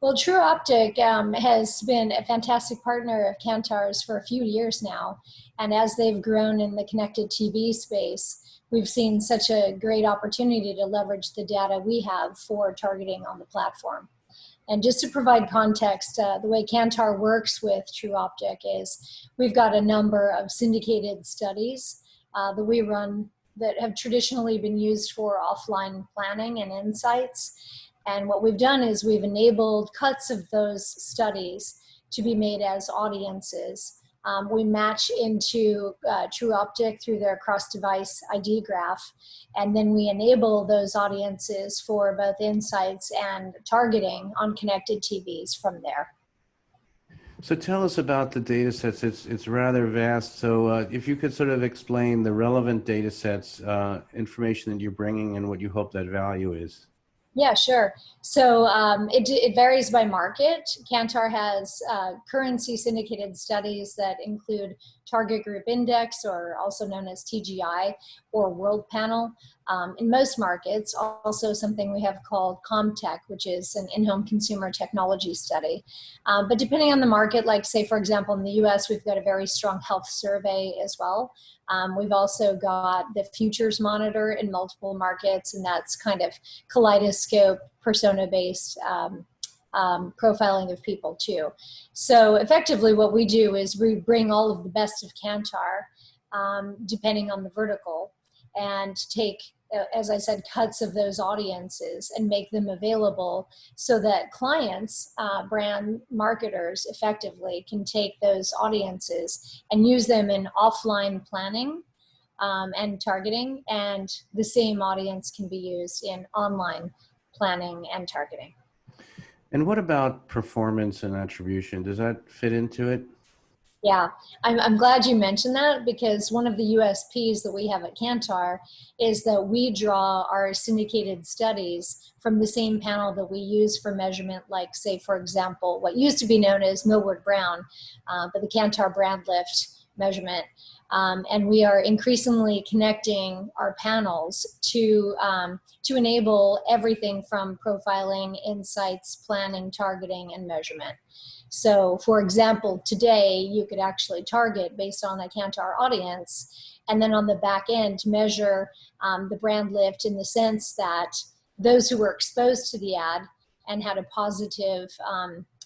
Well, Tru Optik has been a fantastic partner of Kantar's for a few years now. And as they've grown in the connected TV space, we've seen such a great opportunity to leverage the data we have for targeting on the platform. And just to provide context, the way Kantar works with Tru Optik is we've got a number of syndicated studies that we run that have traditionally been used for offline planning and insights. And what we've done is we've enabled cuts of those studies to be made as audiences. We match into Tru Optik through their cross-device ID graph, and then we enable those audiences for both insights and targeting on connected TVs from there. So tell us about the data sets. It's rather vast. So if you could sort of explain the relevant data sets, information that you're bringing, and what you hope that value is. Yeah, sure. So it varies by market. Kantar has currency syndicated studies that include Target Group Index, or also known as TGI, or World Panel. In most markets, also something we have called ComTech, which is an in-home consumer technology study. But depending on the market, like say, for example, in the US, we've got a very strong health survey as well. We've also got the futures monitor in multiple markets, and that's kind of kaleidoscope, persona-based profiling of people too. So effectively what we do is we bring all of the best of Kantar, depending on the vertical, and take, as I said, cuts of those audiences and make them available so that clients, brand marketers effectively can take those audiences and use them in offline planning and targeting, and the same audience can be used in online planning and targeting. And what about performance and attribution? Does that fit into it? Yeah, I'm glad you mentioned that, because one of the USPs that we have at Kantar is that we draw our syndicated studies from the same panel that we use for measurement, like say, for example, what used to be known as Millward Brown, but the Kantar brand lift measurement. And we are increasingly connecting our panels to enable everything from profiling, insights, planning, targeting, and measurement. So for example, today you could actually target based on a Kantar audience, and then on the back end measure the brand lift, in the sense that those who were exposed to the ad and had a positive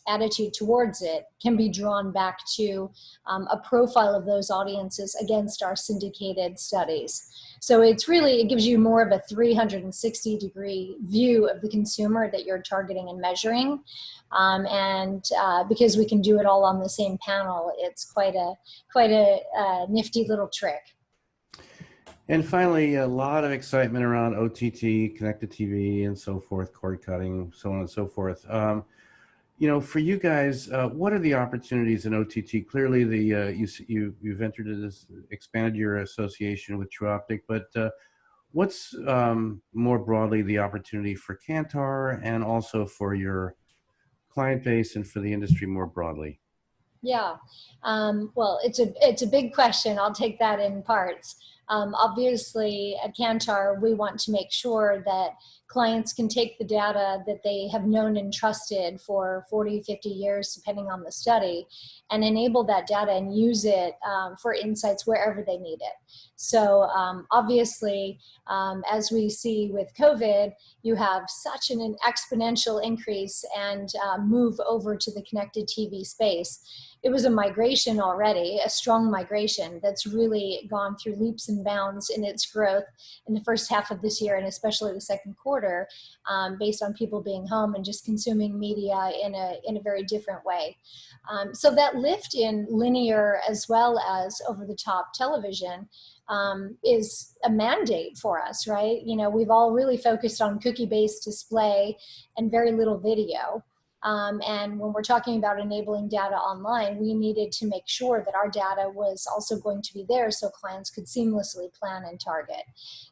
attitude towards it can be drawn back to a profile of those audiences against our syndicated studies. So it's really, it gives you more of a 360-degree view of the consumer that you're targeting and measuring. Because we can do it all on the same panel, it's quite a nifty little trick. And finally, a lot of excitement around OTT, connected TV, and so forth, cord cutting, so on and so forth. You know, for you guys, what are the opportunities in OTT? Clearly, you've entered this, expanded your association with Tru Optik, but what's more broadly the opportunity for Kantar, and also for your client base and for the industry more broadly? Yeah, well, it's a big question. I'll take that in parts. Obviously, at Kantar, we want to make sure that clients can take the data that they have known and trusted for 40, 50 years, depending on the study, and enable that data and use it for insights wherever they need it. So obviously, as we see with COVID, you have such an exponential increase and move over to the connected TV space. It was a migration already, a strong migration that's really gone through leaps and bounds in its growth in the first half of this year, and especially the second quarter, based on people being home and just consuming media in a very different way. So that lift in linear as well as over-the-top television is a mandate for us, right? You know, we've all really focused on cookie-based display and very little video. And when we're talking about enabling data online, we needed to make sure that our data was also going to be there so clients could seamlessly plan and target.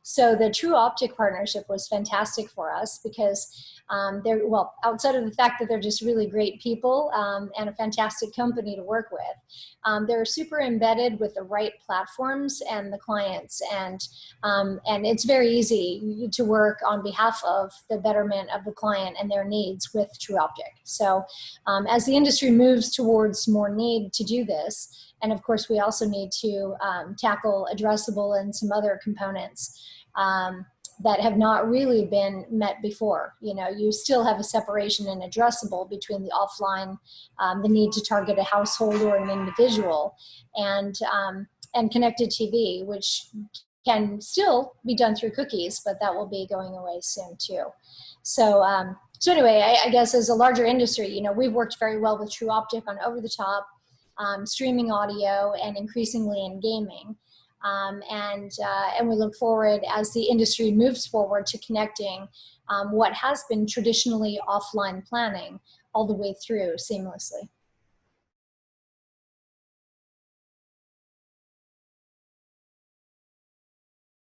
So the Tru Optik partnership was fantastic for us because well, outside of the fact that they're just really great people and a fantastic company to work with, they're super embedded with the right platforms and the clients, and it's very easy to work on behalf of the betterment of the client and their needs with Tru Optik. So as the industry moves towards more need to do this, and of course we also need to tackle addressable and some other components that have not really been met before. You know, you still have a separation in addressable between the offline, the need to target a household or an individual, and connected TV, which can still be done through cookies, but that will be going away soon too. So, so anyway, I guess as a larger industry, you know, we've worked very well with Tru Optik on over-the-top streaming audio and increasingly in gaming. And we look forward as the industry moves forward to connecting what has been traditionally offline planning all the way through seamlessly.